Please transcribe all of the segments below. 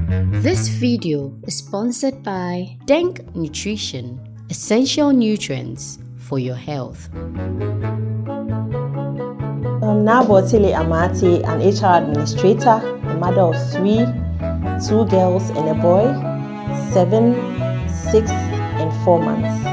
This video is sponsored by Denk Nutrition, essential nutrients for your health. I'm Naa Borteley Amati, an HR administrator, a mother of 3, 2 girls and a boy, 7, 6 and 4 months.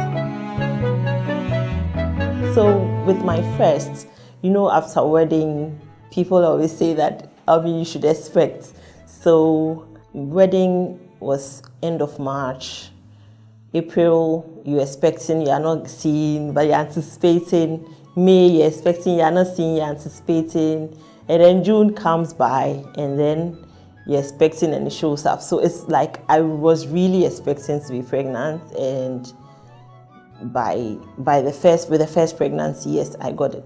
So with my first, after wedding, people always say that, you should expect. So wedding was end of March. April, you're expecting, you're not seeing, but you're anticipating. May, you're expecting, you're not seeing, you're anticipating. And then June comes by, and then you're expecting and it shows up. So it's like I was really expecting to be pregnant, and with the first pregnancy, yes, I got it.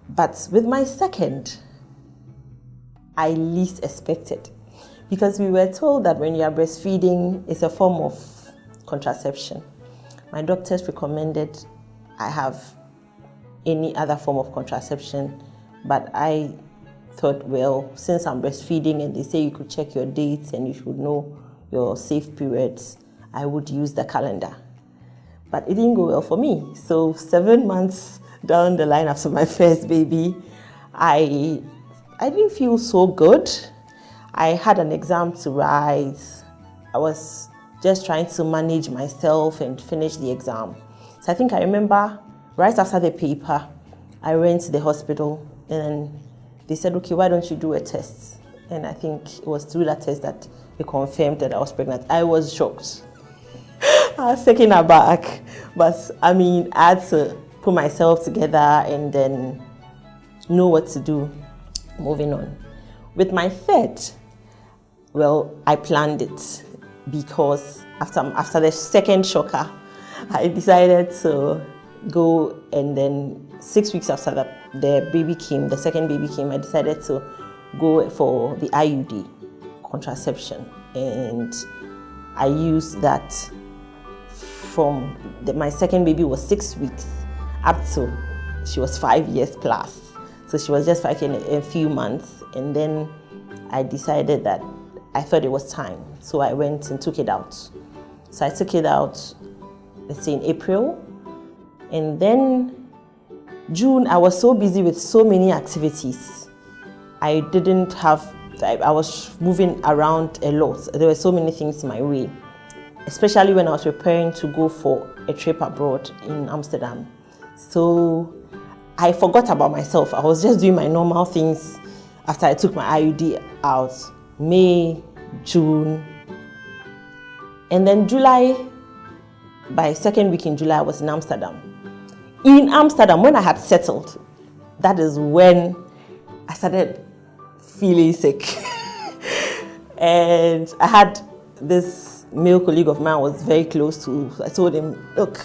But with my second, I least expected, because we were told that when you are breastfeeding, it's a form of contraception. My doctors recommended I have any other form of contraception, but I thought, well, since I'm breastfeeding and they say you could check your dates and you should know your safe periods, I would use the calendar. But it didn't go well for me. So 7 months down the line after my first baby, I didn't feel so good. I had an exam to write. I was just trying to manage myself and finish the exam. So I think I remember right after the paper, I went to the hospital and they said, okay, why don't you do a test? And I think it was through that test that they confirmed that I was pregnant. I was shocked. I was taken aback. But I had to put myself together and then know what to do moving on. With my third, well, I planned it, because after the second shocker, I decided to go, and then 6 weeks after the second baby came, I decided to go for the IUD contraception, and I used that from my second baby was 6 weeks up to she was 5 years plus. So she was just 5 in a few months, and then I decided that I thought it was time. So I went and took it out. So I took it out, let's say in April, and then June, I was so busy with so many activities. I was moving around a lot. There were so many things my way, especially when I was preparing to go for a trip abroad in Amsterdam. So I forgot about myself. I was just doing my normal things after I took my IUD out. May, June, and then July, by second week in July, I was in Amsterdam. In Amsterdam, when I had settled, that is when I started feeling sick. And I had this male colleague of mine I was very close to. I told him, look,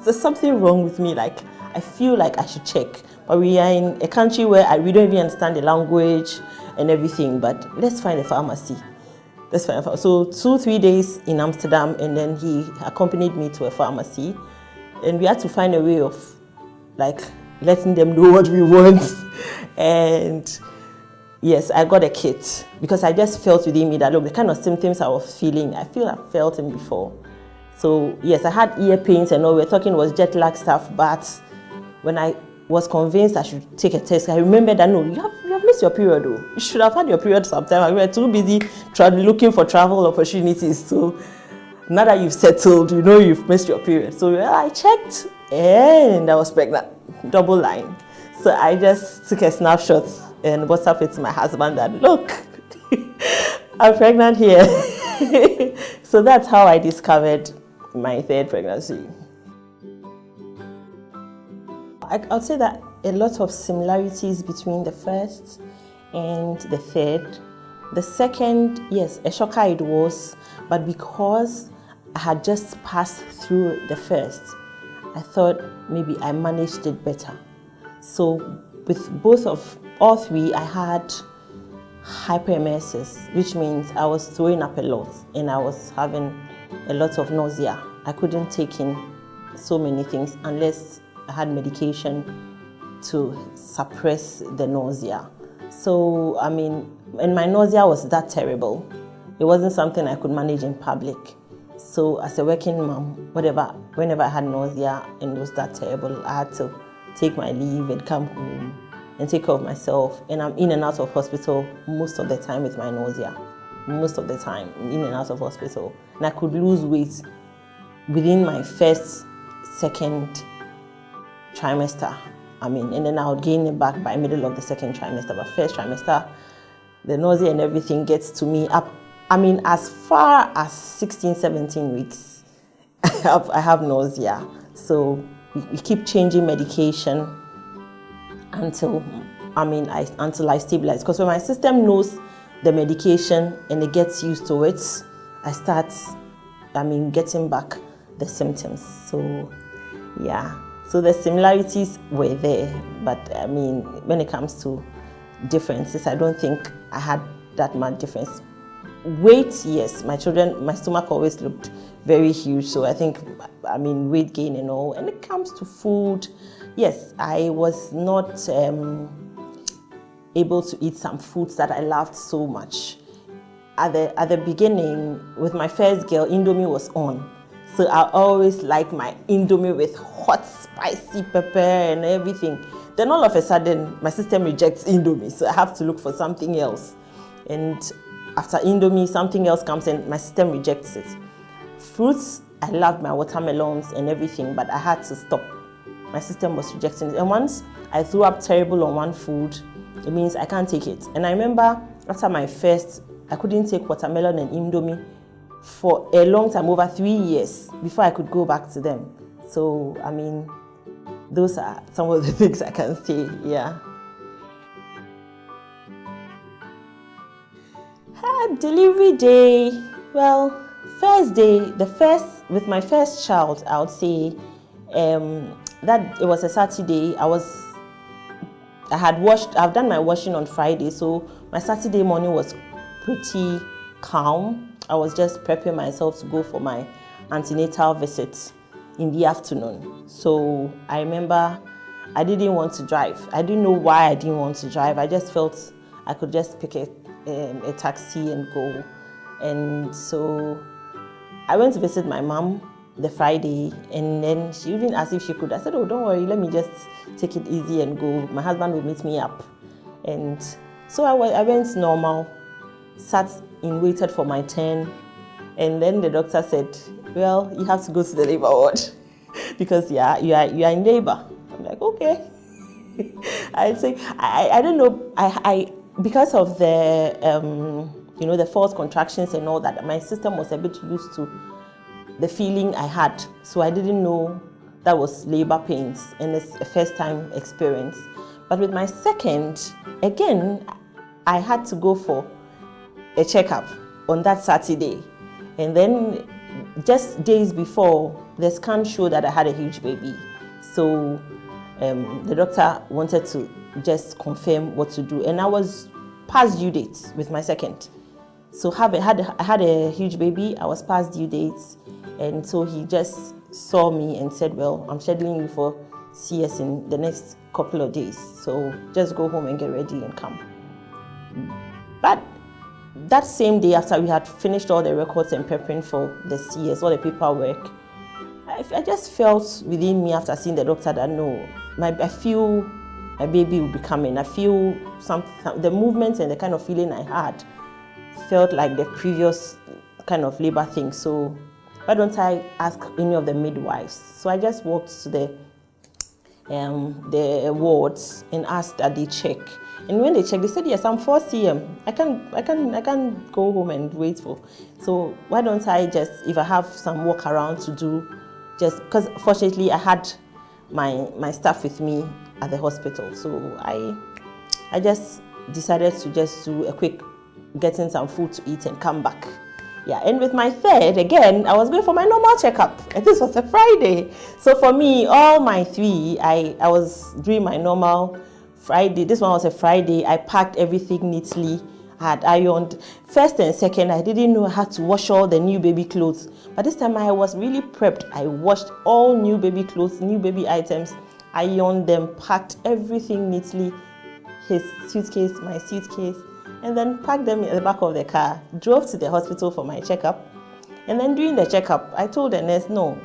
there's something wrong with me. Like, I feel like I should check. But we are in a country where we don't even understand the language and everything. But let's find a pharmacy. So 2-3 days in Amsterdam, and then he accompanied me to a pharmacy. And we had to find a way of letting them know what we want. And yes, I got a kit, because I just felt within me that, look, the kind of symptoms I was feeling, I felt them before. So yes, I had ear pains and all. We were talking was jet lag stuff, but when I was convinced I should take a test, I remembered that, no, you have missed your period though. You should have had your period sometime. We were too busy looking for travel opportunities. So now that you've settled, you've missed your period. So I checked and I was pregnant, double line. So I just took a snapshot and WhatsApp it to my husband that, look, I'm pregnant here. So that's how I discovered my third pregnancy. I'd say that a lot of similarities between the first and the third. The second, yes, a shocker it was, but because I had just passed through the first, I thought maybe I managed it better. So with all three, I had hyperemesis, which means I was throwing up a lot and I was having a lot of nausea. I couldn't take in so many things unless I had medication to suppress the nausea. So, and my nausea was that terrible. it wasn't something I could manage in public. So as a working mom, whenever I had nausea and it was that terrible, I had to take my leave and come home and take care of myself. And I'm in and out of hospital most of the time with my nausea. Most of the time, in and out of hospital. And I could lose weight within my second trimester. And then I would gain it back by middle of the second trimester. But first trimester, the nausea and everything gets to me up. As far as 16, 17 weeks, I have nausea. So we keep changing medication until I stabilize. Because when my system knows the medication and it gets used to it, I start, getting back the symptoms. So, yeah. So the similarities were there, but when it comes to differences, I don't think I had that much difference. Weight, yes, my stomach always looked very huge, so I think, weight gain and all. And it comes to food, yes, I was not able to eat some foods that I loved so much. At the beginning, with my first girl, Indomie was on. So I always like my Indomie with hot, spicy pepper and everything. Then all of a sudden, my system rejects Indomie, so I have to look for something else. And after Indomie, something else comes and my system rejects it. Fruits, I loved my watermelons and everything, but I had to stop. My system was rejecting it. And once I threw up terrible on one food, it means I can't take it. And I remember after my first, I couldn't take watermelon and Indomie for a long time, over 3 years, before I could go back to them. So, those are some of the things I can say, yeah. Delivery day, well, first day, with my first child, I would say that it was a Saturday. I've done my washing on Friday, so my Saturday morning was pretty calm. I was just prepping myself to go for my antenatal visit in the afternoon. So I remember I didn't want to drive. I didn't know why I didn't want to drive. I just felt I could just pick a taxi and go. And so I went to visit my mom the Friday, and then she even asked if she could. I said, oh, don't worry, let me just take it easy and go. My husband will meet me up. And so I went normal, waited for my turn, and then the doctor said, well, you have to go to the labor ward because you are in labor. I'm like, okay. I say, I don't know, I because of the the false contractions and all that, my system was a bit used to the feeling I had, so I didn't know that was labor pains, and it's a first time experience. But with my second, again, I had to go for a checkup on that Saturday, and then just days before, the scan showed that I had a huge baby. So the doctor wanted to just confirm what to do, and I was past due dates with my second. So I had a huge baby. I was past due dates, and so he just saw me and said, well, I'm scheduling you for CS in the next couple of days, so just go home and get ready and come. But that same day, after we had finished all the records and preparing for the CS, all the paperwork, I just felt within me after seeing the doctor that no, I feel my baby will be coming. I feel the movement and the kind of feeling I had felt like the previous kind of labor thing. So why don't I ask any of the midwives? So I just walked to the wards and asked that they check. And when they checked, they said, yes, I'm 4 cm. I can't go home and wait for. So why don't I just, if I have some walk around to do, just because fortunately I had my staff with me at the hospital. So I just decided to just do a quick getting some food to eat and come back. Yeah, and with my third, again, I was going for my normal checkup, and this was a Friday. So for me, all my 3, I was doing my normal Friday. This one was a Friday. I packed everything neatly. I had ironed. First and second, I didn't know I had to wash all the new baby clothes. But this time I was really prepped. I washed all new baby clothes, new baby items, ironed them, packed everything neatly. His suitcase, my suitcase, and then packed them in the back of the car, drove to the hospital for my checkup. And then during the checkup, I told the nurse, no,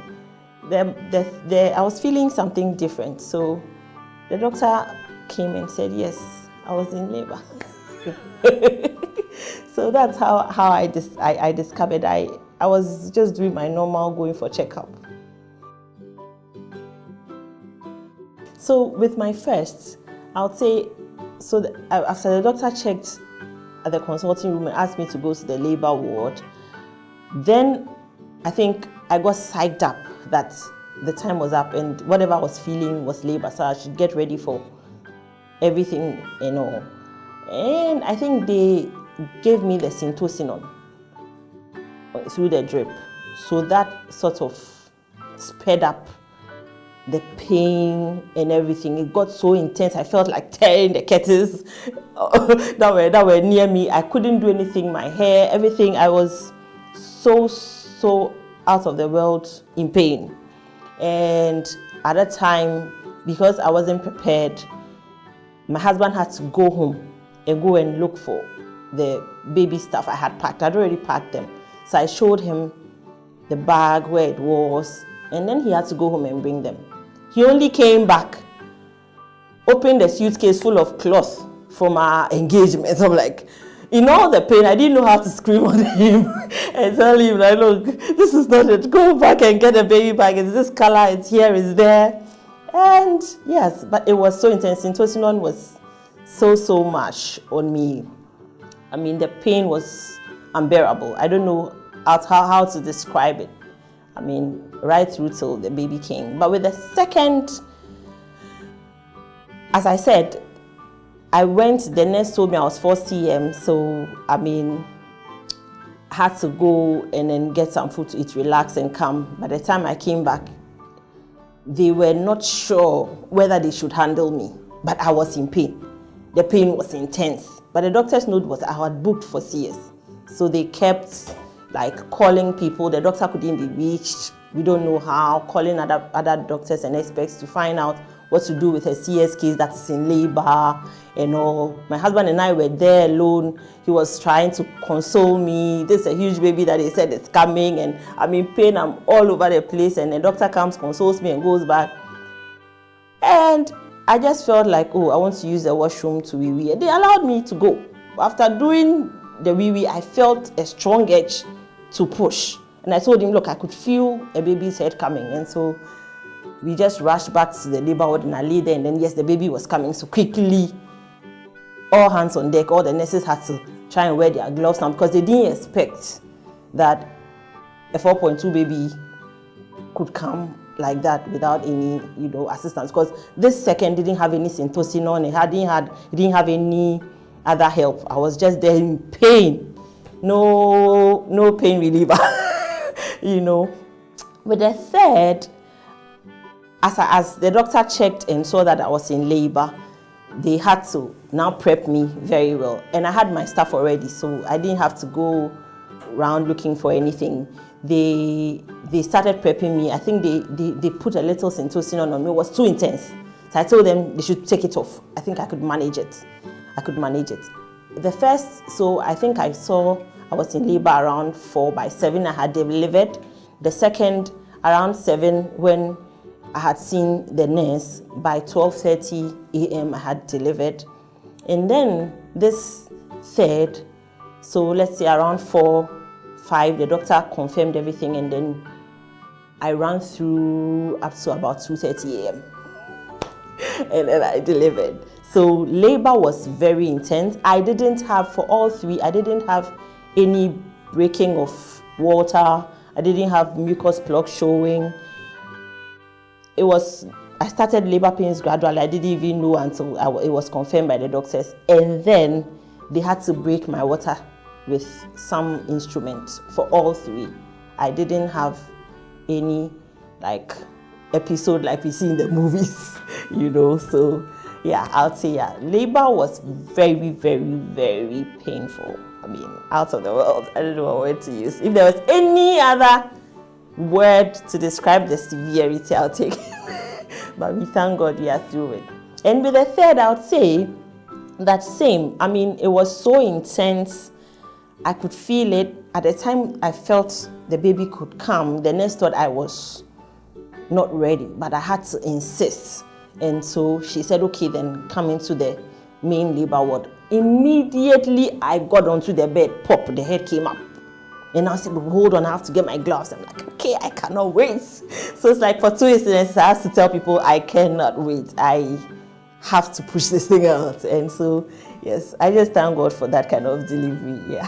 I was feeling something different. So the doctor came and said, yes, I was in labor. So that's how I discovered. I was just doing my normal going for checkup. So with my first, I would say, after the doctor checked at the consulting room and asked me to go to the labor ward, then I think I got psyched up that the time was up and whatever I was feeling was labor, so I should get ready for everything and all. And I think they gave me the syntocinon through the drip, so that sort of sped up the pain and everything. It got so intense. I felt like tearing the kettles that were near me. I couldn't do anything. My hair, everything. I was so out of the world in pain. And at that time, because I wasn't prepared, my husband had to go home and go and look for the baby stuff I had packed. I'd already packed them. So I showed him the bag where it was, and then he had to go home and bring them. He only came back, opened the suitcase full of cloth from our engagement. I'm like, in all the pain, I didn't know how to scream on him and tell him, like, look, this is not it. Go back and get a baby bag. It's this color, it's here, it's there. And yes, but it was so intense. Syntocinon was so much on me. I mean, the pain was unbearable. I don't know how to describe it. I mean, right through till the baby came. But with the second, as I said, the nurse told me I was 4 cm, so I mean, I had to go and then get some food to eat, relax and come. By the time I came back, they were not sure whether they should handle me, but I was in pain. The pain was intense. But the doctor's note was I had booked for CS. So they kept like calling people. The doctor couldn't be reached. We don't know how. Calling other doctors and experts to find out what to do with a CS case that is in labor and all. My husband and I were there alone. He was trying to console me. This is a huge baby that they said is coming, and I'm in pain. I'm all over the place. And the doctor comes, consoles me, and goes back. And I just felt like, oh, I want to use the washroom to wee-wee. They allowed me to go. After doing the wee-wee, I felt a strong edge to push. And I told him, look, I could feel a baby's head coming. And so we just rushed back to the labor ward and I lay there. And then, yes, the baby was coming. So quickly, all hands on deck. All the nurses had to try and wear their gloves now because they didn't expect that a 4.2 baby could come like that without any, assistance. Because this second didn't have any syntocinon. It didn't have any other help. I was just there in pain. No pain reliever. With the third, as the doctor checked and saw that I was in labor, they had to now prep me very well. And I had my stuff already, so I didn't have to go around looking for anything. They started prepping me. I think they put a little syntocinon on me. It was too intense. So I told them they should take it off. I think I could manage it. The first, so I think I was in labor around 4. By 7 I had delivered. The second around 7 when I had seen the nurse. By 12:30 a.m. I had delivered. And then this third, so let's say around 4, 5, the doctor confirmed everything, and then I ran through up to about 2:30 a.m. and then I delivered. So labor was very intense. For all 3, I didn't have any breaking of water. I didn't have mucus plug showing. I started labor pains gradually. I didn't even know until it was confirmed by the doctors. And then they had to break my water with some instrument for all 3. I didn't have any episode like we see in the movies, So yeah, I'll say labor was very, very, very painful. I mean, out of the world. I don't know what word to use. If there was any other word to describe the severity, I'll take it. But we thank God we are through it. And with the third, I would say that same, I mean, it was so intense. I could feel it. At the time I felt the baby could come, the nurse thought I was not ready, but I had to insist. And so she said, okay, then come into the main labor ward. Immediately I got onto the bed, pop, the head came up. And I said, hold on, I have to get my gloves. I'm like, okay, I cannot wait. So it's like for 2 incidents, I have to tell people I cannot wait. I have to push this thing out. And so, yes, I just thank God for that kind of delivery, yeah.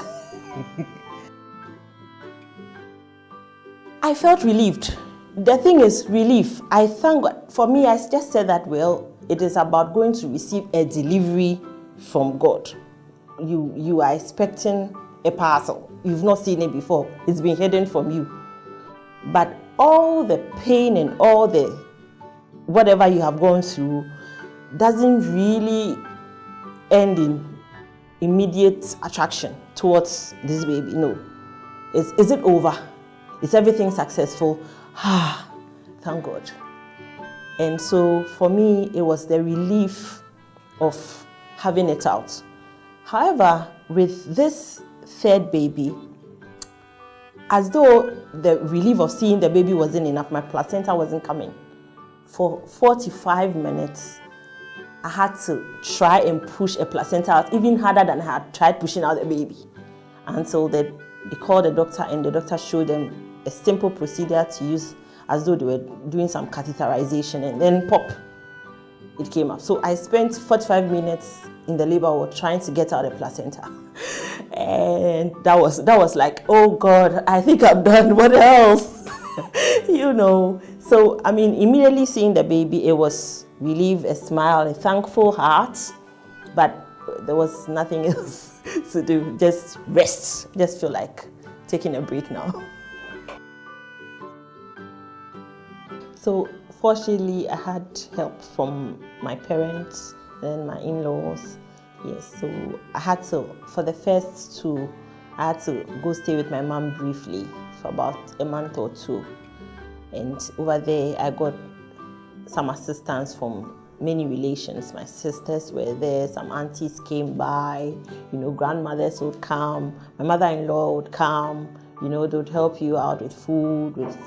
I felt relieved. The thing is relief. I thank God. For me, I just said that, well, it is about going to receive a delivery from God. You are expecting a parcel. You've not seen it before. It's been hidden from you. But all the pain and all the whatever you have gone through doesn't really end in immediate attraction towards this baby. No. Is it over? Is everything successful? Thank God. And so for me, it was the relief of having it out. However, with this third baby, as though the relief of seeing the baby wasn't enough, my placenta wasn't coming. For 45 minutes, I had to try and push a placenta out, even harder than I had tried pushing out the baby. Until they called the doctor, and the doctor showed them a simple procedure to use, as though they were doing some catheterization, and then pop, it came up. So I spent 45 minutes in the labor ward trying to get out the placenta. And that was like, oh God, I think I'm done. What else? So I mean, immediately seeing the baby, it was relief, a smile, a thankful heart, but there was nothing else to do. Just rest. Just feel like taking a break now. So fortunately, I had help from my parents and my in-laws. Yes, so I had to, for the first 2, I had to go stay with my mom briefly for about a month or 2. And over there, I got some assistance from many relations. My sisters were there, some aunties came by, grandmothers would come, my mother-in-law would come, they would help you out with food, with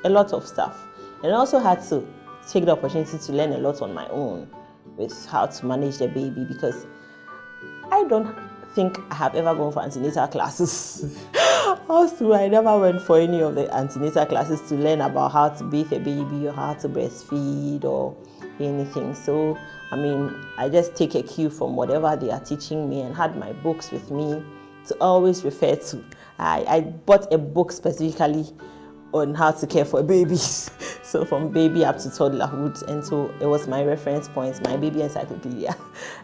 a lot of stuff. And I also had to take the opportunity to learn a lot on my own with how to manage the baby, because I don't think I have ever gone for antenatal classes. Also, I never went for any of the antenatal classes to learn about how to bathe a baby or how to breastfeed or anything. So, I mean, I just take a cue from whatever they are teaching me and had my books with me to always refer to. I bought a book specifically on how to care for babies. So from baby up to toddlerhood, and so it was my reference points, my baby encyclopedia,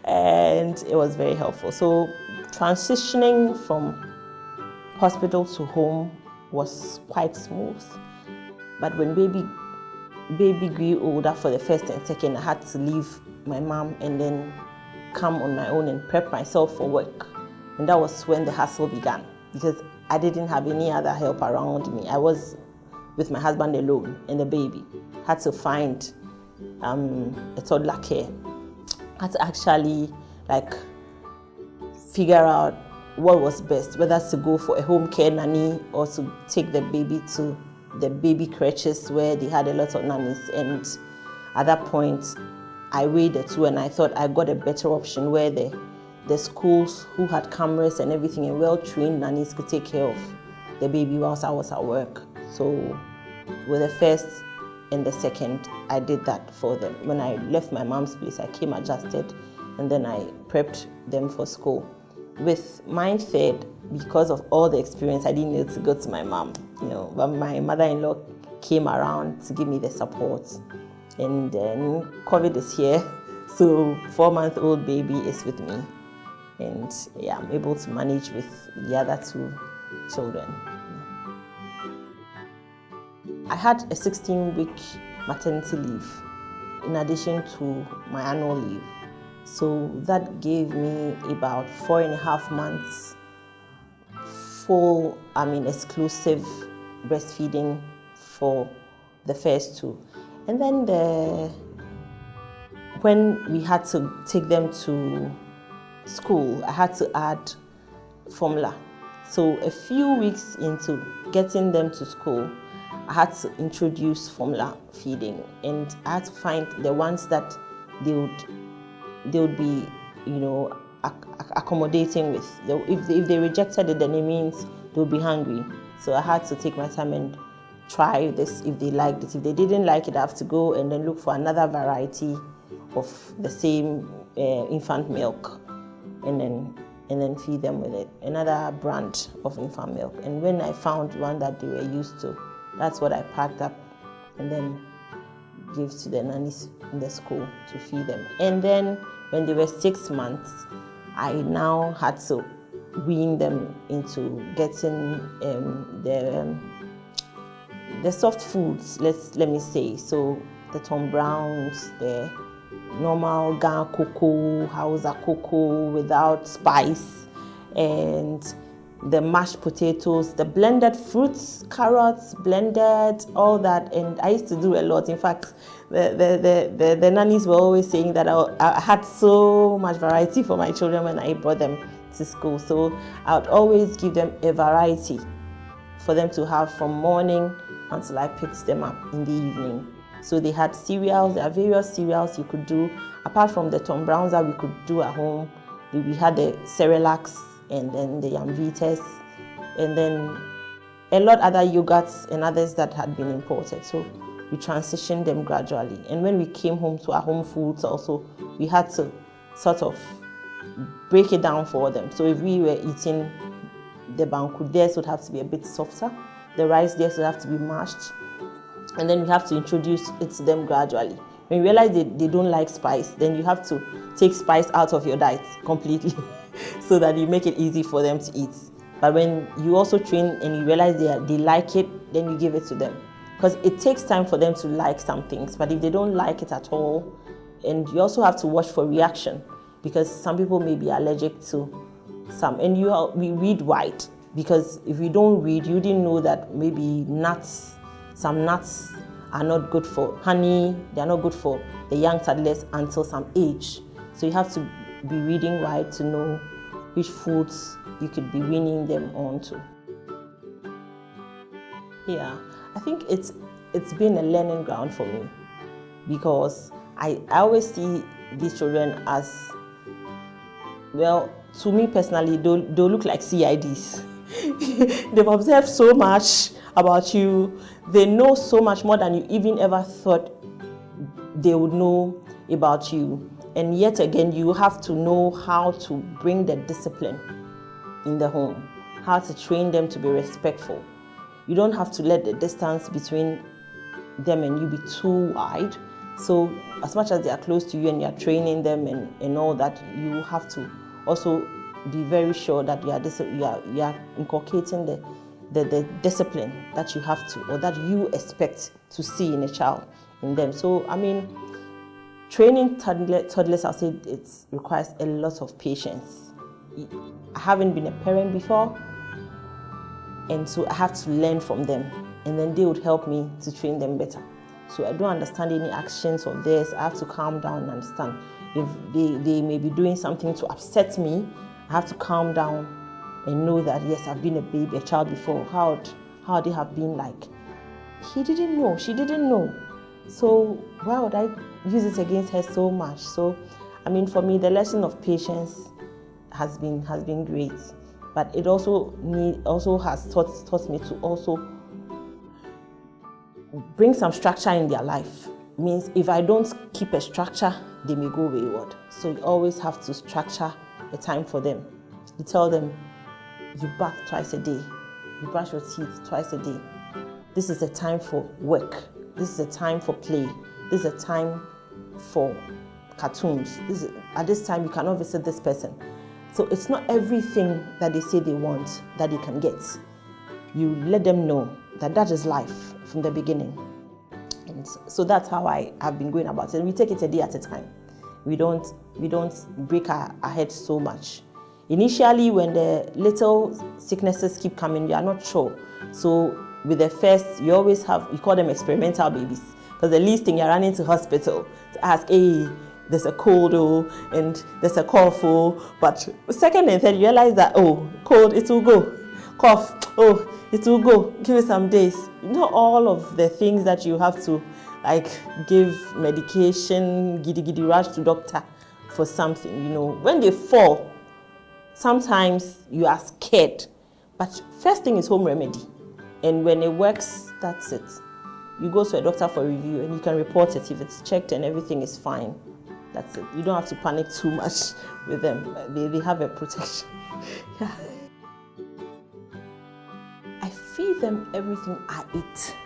and it was very helpful. So transitioning from hospital to home was quite smooth, but when baby grew older, for the first and second, I had to leave my mom and then come on my own and prep myself for work, and that was when the hassle began, because I didn't have any other help around me. I was with my husband alone and the baby. Had to find a toddler care. Had to actually figure out what was best, whether to go for a home care nanny or to take the baby to the baby creches where they had a lot of nannies. And at that point, I weighed the two and I thought I got a better option where the schools who had cameras and everything and well-trained nannies could take care of the baby whilst I was at work. So with the first and the second, I did that for them. When I left my mom's place, I came adjusted and then I prepped them for school. With my third, because of all the experience, I didn't need to go to my mom, but my mother-in-law came around to give me the support. And then COVID is here, so 4-month-old baby is with me. And yeah, I'm able to manage with the other 2 children. I had a 16-week maternity leave in addition to my annual leave. So that gave me about 4.5 months full, exclusive breastfeeding for the first 2. And then when we had to take them to school, I had to add formula. So a few weeks into getting them to school, I had to introduce formula feeding, and I had to find the ones that they would be, accommodating with. If they rejected it, then it means they would be hungry. So I had to take my time and try this if they liked it. If they didn't like it, I have to go and then look for another variety of the same infant milk, and then feed them with it, another brand of infant milk. And when I found one that they were used to, that's what I packed up and then gave to the nannies in the school to feed them. And then when they were 6 months, I now had to wean them into getting the soft foods, let me say. So the Tom Browns, the normal Ghana cocoa, Hausa cocoa without spice, and the mashed potatoes, the blended fruits, carrots, blended, all that. And I used to do a lot. In fact, the nannies were always saying that I had so much variety for my children when I brought them to school. So I would always give them a variety for them to have from morning until I picked them up in the evening. So they had cereals. There are various cereals you could do. Apart from the Tom Browns that we could do at home, we had the Cerelacs and then the Yamvitas, and then a lot other yogurts and others that had been imported. So we transitioned them gradually. And when we came home to our home foods also, we had to sort of break it down for them. So if we were eating the banku, theirs would have to be a bit softer. The rice theirs would have to be mashed. And then we have to introduce it to them gradually. When you realize they don't like spice, then you have to take spice out of your diet completely so that you make it easy for them to eat. But when you also train and you realize they like it, then you give it to them. Because it takes time for them to like some things. But if they don't like it at all, and you also have to watch for reaction, because some people may be allergic to some. And we read white, because if you don't read, you didn't know that maybe some nuts are not good for honey, they are not good for the young toddlers until some age. So you have to be reading white to know which foods you could be weaning them onto. Yeah, I think it's been a learning ground for me, because I always see these children as, well, to me personally, they look like CIDs. They've observed so much about you. They know so much more than you even ever thought they would know about you. And yet again, you have to know how to bring the discipline in the home, how to train them to be respectful. You don't have to let the distance between them and you be too wide. So as much as they are close to you and you are training them and all that, you have to also be very sure that you are inculcating the discipline that you have to, or that you expect to see in a child, in them. So, I mean, training toddlers, I'll say it requires a lot of patience. I haven't been a parent before, and so I have to learn from them, and then they would help me to train them better. So I don't understand any actions of theirs. I have to calm down and understand. If they may be doing something to upset me, I have to calm down and know that, yes, I've been a child before. How they have been like. He didn't know, she didn't know. So why would I use it against her so much? So, I mean, for me, the lesson of patience has been great, but it also has taught me to also bring some structure in their life. It means if I don't keep a structure, they may go wayward. So you always have to structure a time for them. You tell them, you bath twice a day, you brush your teeth twice a day. This is a time for work. This is a time for play. This is a time for cartoons. At this time, you cannot visit this person. So it's not everything that they say they want that they can get. You let them know that is life from the beginning. And so that's how I have been going about it. And we take it a day at a time. We don't break our heads so much. Initially, when the little sicknesses keep coming, you are not sure. So with the first, you call them experimental babies, because the least thing, you're running to hospital to ask, hey, there's a cold, and there's a cough, but second and third, you realize that, cold, it will go. Cough, it will go. Give it some days. All of the things that you have to, like, give medication, giddy rush to doctor for something, When they fall, sometimes you are scared. But first thing is home remedy. And when it works, that's it. You go to a doctor for review and you can report it. If it's checked and everything is fine, that's it. You don't have to panic too much with them. They have a protection. Yeah. I feed them everything I eat.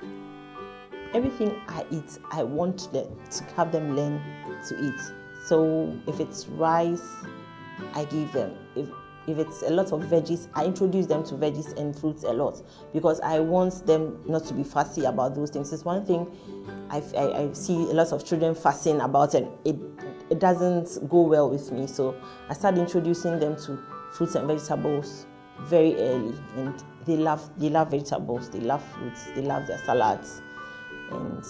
Everything I eat, I want to have them learn to eat. So if it's rice, I give them. If it's a lot of veggies, I introduce them to veggies and fruits a lot because I want them not to be fussy about those things. It's one thing I see a lot of children fussing about, and it doesn't go well with me. So I started introducing them to fruits and vegetables very early, and they love vegetables, they love fruits, they love their salads. And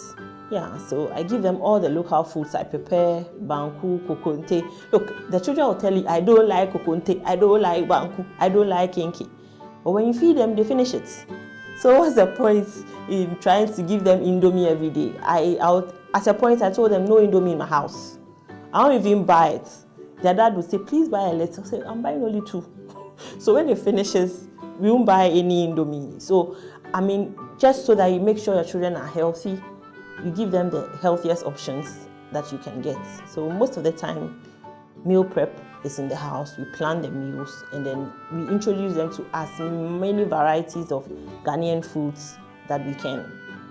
yeah, so I give them all the local foods I prepare, banku, kokonte. Look, the children will tell you, I don't like kokonte, I don't like banku, I don't like kinki. But when you feed them, they finish it. So what's the point in trying to give them Indomie every day? At a point, I told them, no Indomie in my house. I don't even buy it. Their dad would say, please buy a little. I say, I'm buying only 2. So when it finishes, we won't buy any Indomie. So, just so that you make sure your children are healthy, you give them the healthiest options that you can get. So most of the time, meal prep is in the house. We plan the meals and then we introduce them to as many varieties of Ghanaian foods that we can.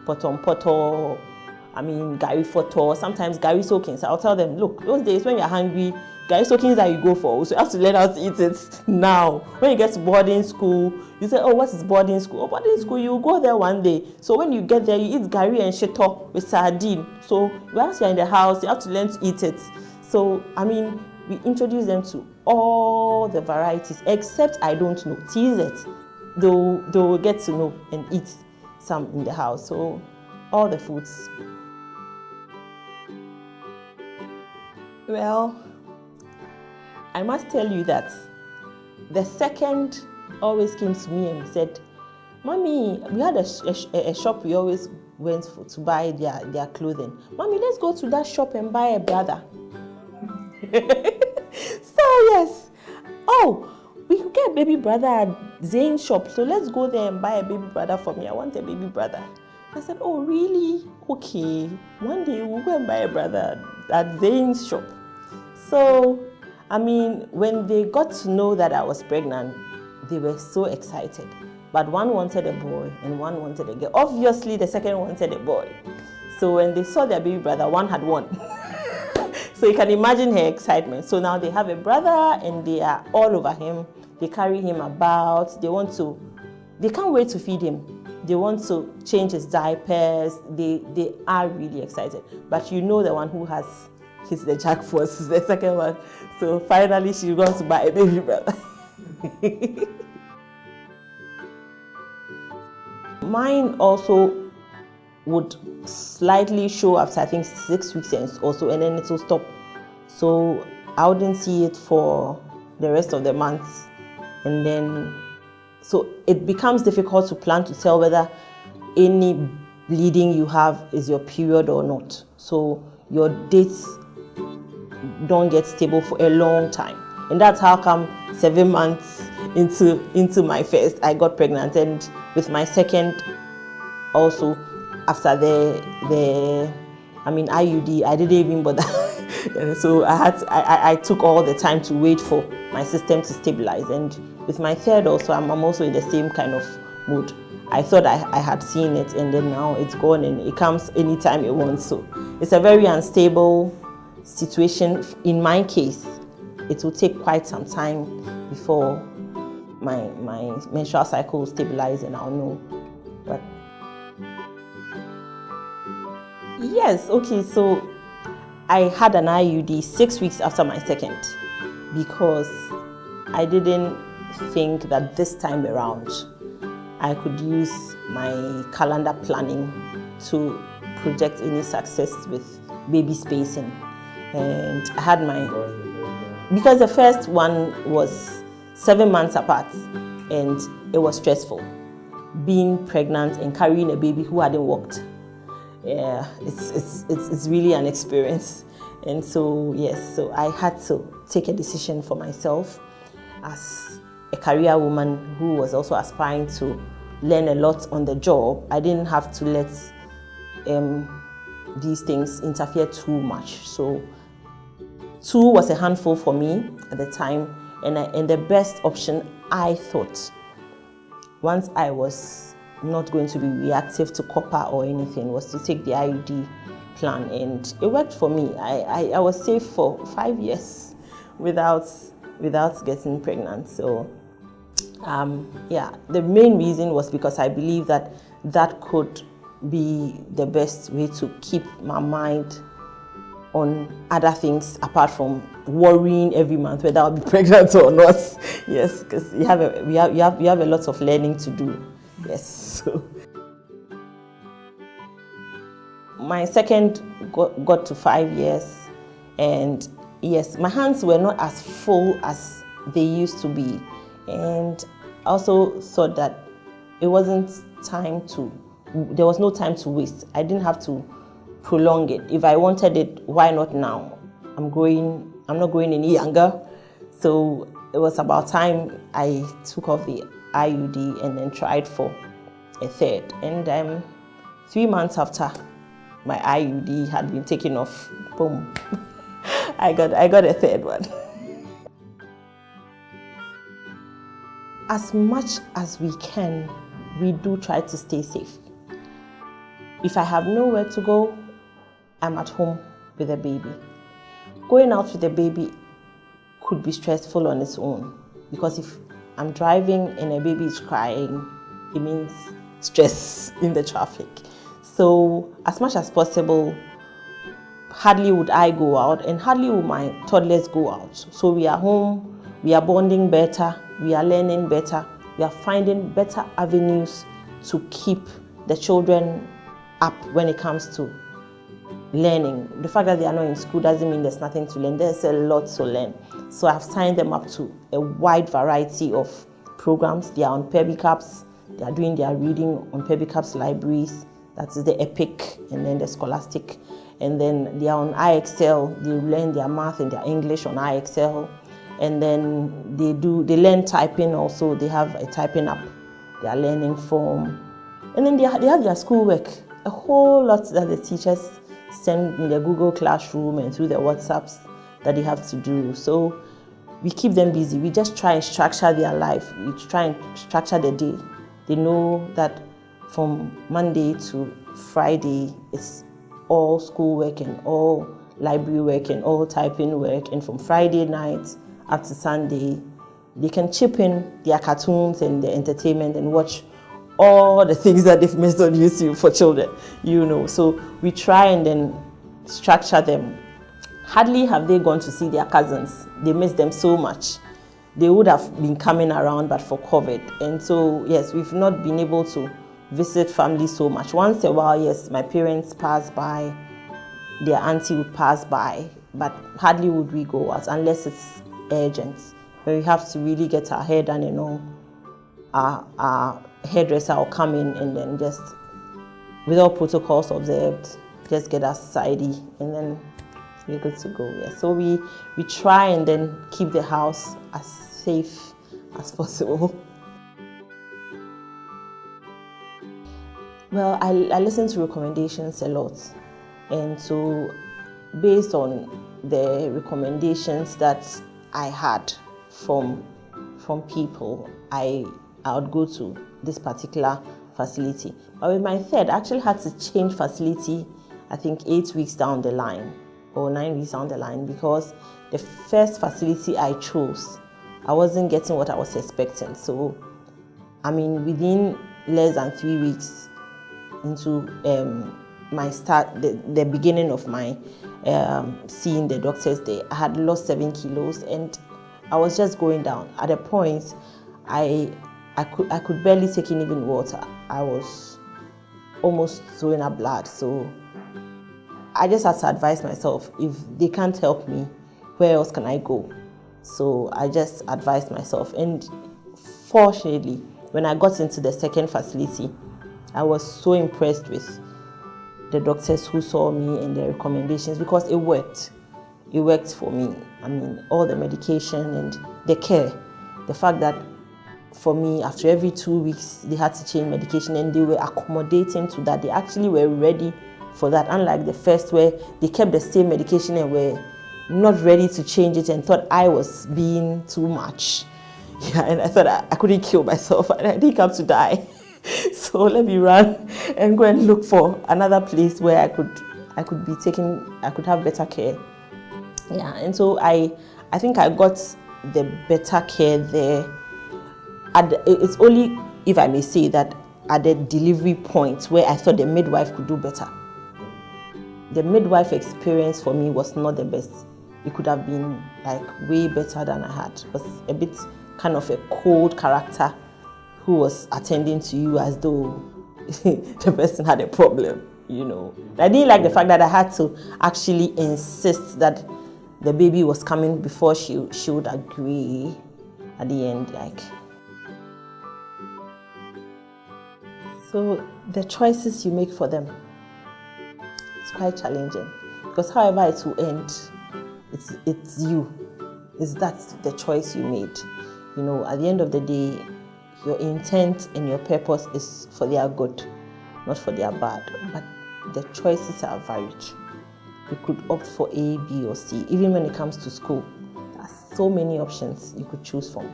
Potom, gari foto, sometimes gari soakings. I'll tell them, look, those days when you're hungry, gari soakings that you go for, so you have to learn how to eat it now. When you get to boarding school, you say, what is boarding school? Boarding school, you go there one day. So when you get there, you eat gari and shito with sardine. So once you're in the house, you have to learn to eat it. So, we introduce them to all the varieties, except I don't know. Tease it. They'll get to know and eat some in the house. So all the foods. Well, I must tell you that the second always came to me and said, Mommy, we had a shop we always went to buy their clothing. Mommy, let's go to that shop and buy a brother. So yes. We can get a baby brother at Zane's shop. So let's go there and buy a baby brother for me. I want a baby brother. I said, oh, really? Okay. One day we'll go and buy a brother at Zane's shop. So, when they got to know that I was pregnant, they were so excited. But one wanted a boy and one wanted a girl. Obviously, the second wanted a boy. So when they saw their baby brother, one had won. So you can imagine her excitement. So now they have a brother and they are all over him. They carry him about. They can't wait to feed him. They want to change his diapers. They are really excited. But the one who has hit the jackpot is the second one. So finally, she wants to buy a baby brother. Mine also would slightly show after I think 6 weeks or so, and then it will stop. So I wouldn't see it for the rest of the months, and then so it becomes difficult to plan to tell whether any bleeding you have is your period or not. So your dates don't get stable for a long time, and that's how come 7 months into my first I got pregnant, and with my second also after the IUD I didn't even bother. So I took all the time to wait for my system to stabilize, and with my third also I'm also in the same kind of mood. I thought I had seen it, and then now it's gone and it comes anytime it wants. So it's a very unstable situation. In my case, it will take quite some time before my menstrual cycle will stabilize and I'll know. But yes, okay, so I had an IUD 6 weeks after my second because I didn't think that this time around I could use my calendar planning to project any success with baby spacing. and I had because the first one was 7 months apart, and it was stressful. Being pregnant and carrying a baby who hadn't walked, yeah, it's really an experience. And so yes, so I had to take a decision for myself as a career woman who was also aspiring to learn a lot on the job. I didn't have to let these things interfere too much. So 2 was a handful for me at the time, and the best option I thought, once I was not going to be reactive to copper or anything, was to take the IUD plan, and it worked for me. I was safe for 5 years without getting pregnant. So yeah, the main reason was because I believe that could be the best way to keep my mind on other things apart from worrying every month whether I'll be pregnant or not. Yes, because you have a lot of learning to do. Yes. So my second got to 5 years, and yes, my hands were not as full as they used to be, and I also thought that there was no time to waste. I didn't have to prolong it. If I wanted it, why not now? I'm not growing any younger. So it was about time I took off the IUD and then tried for a third. And 3 months after my IUD had been taken off, boom, I got a third one. As much as we can, we do try to stay safe. If I have nowhere to go, I'm at home with a baby. Going out with a baby could be stressful on its own, because if I'm driving and a baby is crying, it means stress in the traffic. So as much as possible, hardly would I go out, and hardly would my toddlers go out. So we are home, we are bonding better, we are learning better, we are finding better avenues to keep the children up when it comes to learning. The fact that they are not in school doesn't mean there's nothing to learn. There's a lot to learn. So I've signed them up to a wide variety of programs. They are on Pebicaps. They are doing their reading on Pebicaps libraries. That is the Epic and then the Scholastic. And then they are on IXL. They learn their math and their English on IXL. And then they learn typing also. They have a typing app they are learning from. And then they have their schoolwork. A whole lot that the teachers send in the Google Classroom and through the WhatsApps that they have to do. So we keep them busy. We just try and structure their life. We try and structure the day. They know that from Monday to Friday, it's all schoolwork and all library work and all typing work. And from Friday night up to Sunday, they can chip in their cartoons and their entertainment and watch all the things that they've missed on YouTube for children, So we try and then structure them. Hardly have they gone to see their cousins. They miss them so much. They would have been coming around, but for COVID. And so, yes, we've not been able to visit family so much. Once in a while, yes, my parents pass by, their auntie would pass by, but hardly would we go out unless it's urgent, where we have to really get our hair done and all. Our hairdresser will come in and then just, with all protocols observed, just get us tidy and then we're good to go. Yeah. So we try and then keep the house as safe as possible. Well, I listen to recommendations a lot, and so based on the recommendations that I had from people, I would go to this particular facility. But with my third, I actually had to change facility, I think 8 weeks down the line or 9 weeks down the line, because the first facility I chose, I wasn't getting what I was expecting. So, within less than 3 weeks into my start, the beginning of my seeing the doctors there, I had lost 7 kilos and I was just going down. At a point, I could barely take in even water. I was almost throwing up blood. So I just had to advise myself, if they can't help me, where else can I go? So I just advised myself. And fortunately, when I got into the second facility, I was so impressed with the doctors who saw me and their recommendations, because it worked. It worked for me. I mean, all the medication and the care. The fact that for me, after every 2 weeks, they had to change medication, and they were accommodating to that. They actually were ready for that, unlike the first where they kept the same medication and were not ready to change it and thought I was being too much. Yeah, and I thought I couldn't kill myself. I didn't come to die. So let me run and go and look for another place where I could be taken, I could have better care. Yeah, and so I think I got the better care there. It's only, if I may say, that at the delivery point where I thought the midwife could do better. The midwife experience for me was not the best. It could have been like way better than I had. It was a bit kind of a cold character who was attending to you as though the person had a problem, you know. I didn't like the fact that I had to actually insist that the baby was coming before she would agree at the end, like. So the choices you make for them, it's quite challenging, because however it will end, it's you. That's the choice you made. You know, at the end of the day, your intent and your purpose is for their good, not for their bad. But the choices are varied. You could opt for A, B, or C. Even when it comes to school, there are so many options you could choose from.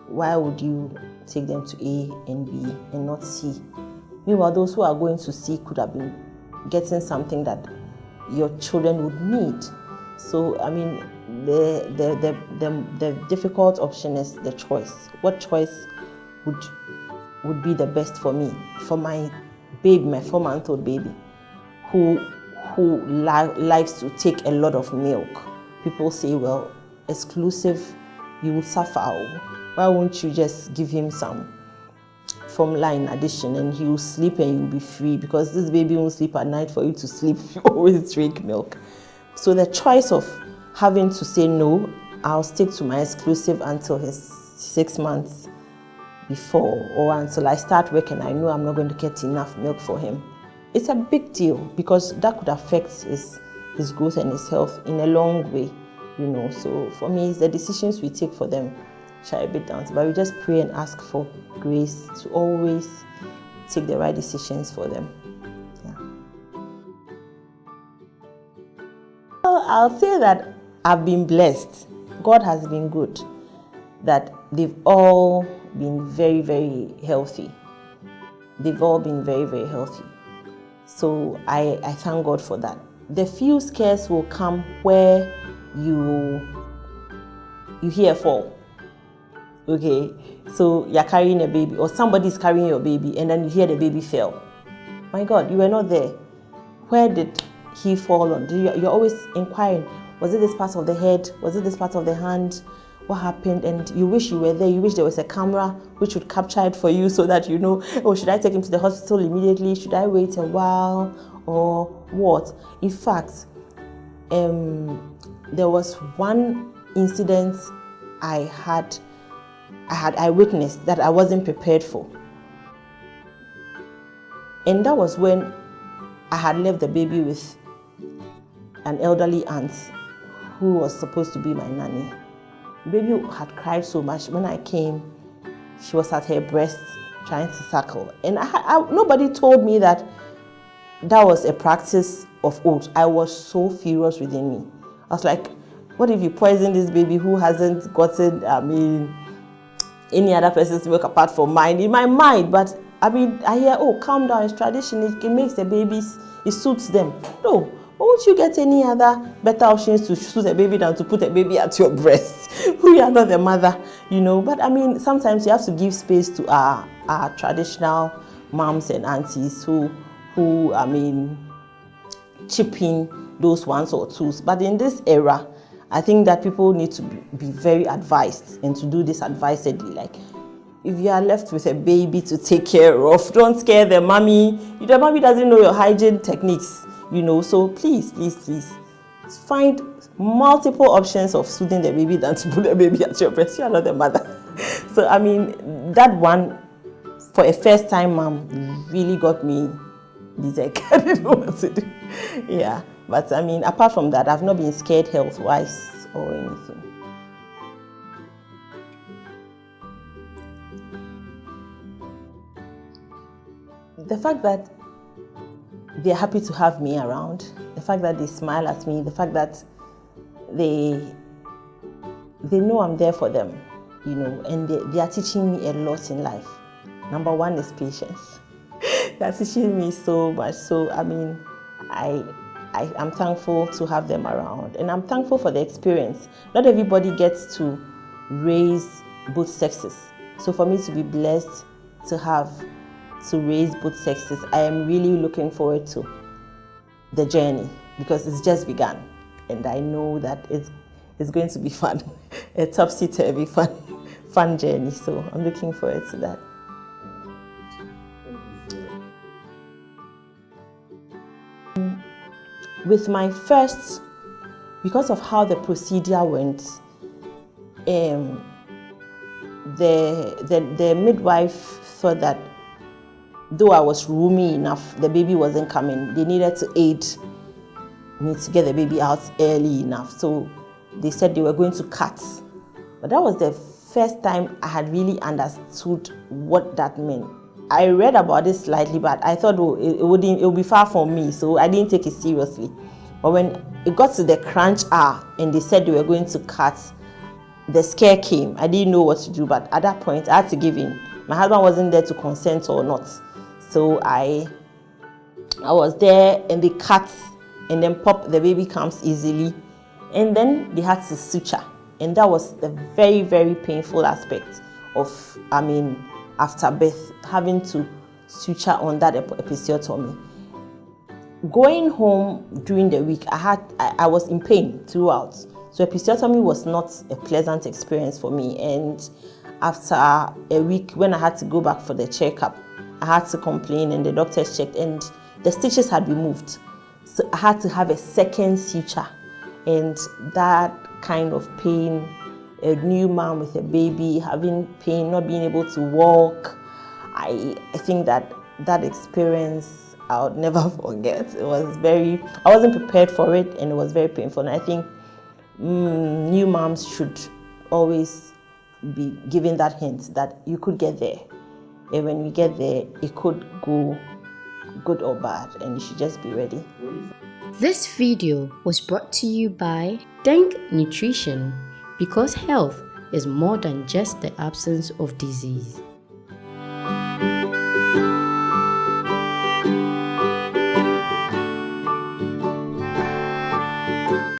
Why would you take them to A and B and not C? Meanwhile, those who are going to C could have been getting something that your children would need. So, I mean, the difficult option is the choice. What choice would be the best for me, for my baby, my 4-month-old baby, who likes to take a lot of milk? People say, well, exclusive, you will suffer. Why won't you just give him some formula in addition, and he will sleep and you'll be free, because this baby won't sleep at night for you to sleep. You always drink milk. So the choice of having to say no, I'll stick to my exclusive until his 6 months before, or until I start work and I know I'm not going to get enough milk for him. It's a big deal, because that could affect his growth and his health in a long way, you know. So for me, it's the decisions we take for them which are a bit down, but we just pray and ask for grace to always take the right decisions for them. Yeah. Well, I'll say that I've been blessed. God has been good, that they've all been very, very healthy. They've all been very, very healthy. So I thank God for that. The few scares will come where you hear a fall. Okay, so you're carrying a baby, or somebody's carrying your baby, and then you hear the baby fell. My God, you were not there. Where did he fall on? You're always inquiring, was it this part of the head? Was it this part of the hand? What happened? And you wish you were there. You wish there was a camera which would capture it for you, so that you know, oh, should I take him to the hospital immediately? Should I wait a while, or what? In fact, there was one incident I witnessed that I wasn't prepared for. And that was when I had left the baby with an elderly aunt who was supposed to be my nanny. The baby had cried so much. When I came, she was at her breast trying to suckle. And nobody told me that was a practice of old. I was so furious within me. I was like, what if you poison this baby who hasn't gotten, any other person's milk apart from mine, in my mind? But I hear, oh, calm down, it's tradition, it makes the babies, it suits them. No, won't you get any other better options to suit a baby than to put a baby at your breast? We are not the mother, you know. But sometimes you have to give space to our traditional moms and aunties who chip in those ones or twos. But in this era, I think that people need to be very advised, and to do this advisedly. Like, if you are left with a baby to take care of, don't scare the mommy. The mommy doesn't know your hygiene techniques. So please find multiple options of soothing the baby than to put the baby at your breast. You are not the mother. So I mean, that one for a first time mom really got me like, I didn't know what to do. Yeah, but I mean, apart from that, I've not been scared health-wise or anything. The fact that they're happy to have me around, the fact that they smile at me, the fact that they know I'm there for them, and they are teaching me a lot in life. Number one is patience. They're teaching me so much. So I mean, I'm thankful to have them around, and I'm thankful for the experience. Not everybody gets to raise both sexes. So for me to be blessed to raise both sexes, I am really looking forward to the journey, because it's just begun, and I know that it's going to be fun, a topsy-turvy fun journey. So I'm looking forward to that. With my first, because of how the procedure went, the midwife thought that though I was roomy enough, the baby wasn't coming. They needed to aid me to get the baby out early enough. So they said they were going to cut. But that was the first time I had really understood what that meant. I read about it slightly, but I thought it would be far from me, so I didn't take it seriously. But when it got to the crunch hour and they said they were going to cut, the scare came. I didn't know what to do, but at that point I had to give in. My husband wasn't there to consent or not. So I was there, and they cut, and then pop, the baby comes easily, and then they had to suture, and that was the very, very painful aspect of, after birth, having to suture on that epistertomy. Going home during the week, I was in pain throughout. So epistertomy was not a pleasant experience for me, and after a week, when I had to go back for the checkup, I had to complain, and the doctors checked, and the stitches had been moved. So I had to have a second suture, and that kind of pain, a new mom with a baby, having pain, not being able to walk, I think that experience I would never forget. It was I wasn't prepared for it, and it was very painful. And I think new moms should always be given that hint that you could get there. And when you get there, it could go good or bad, and you should just be ready. This video was brought to you by Denk Nutrition, because health is more than just the absence of disease.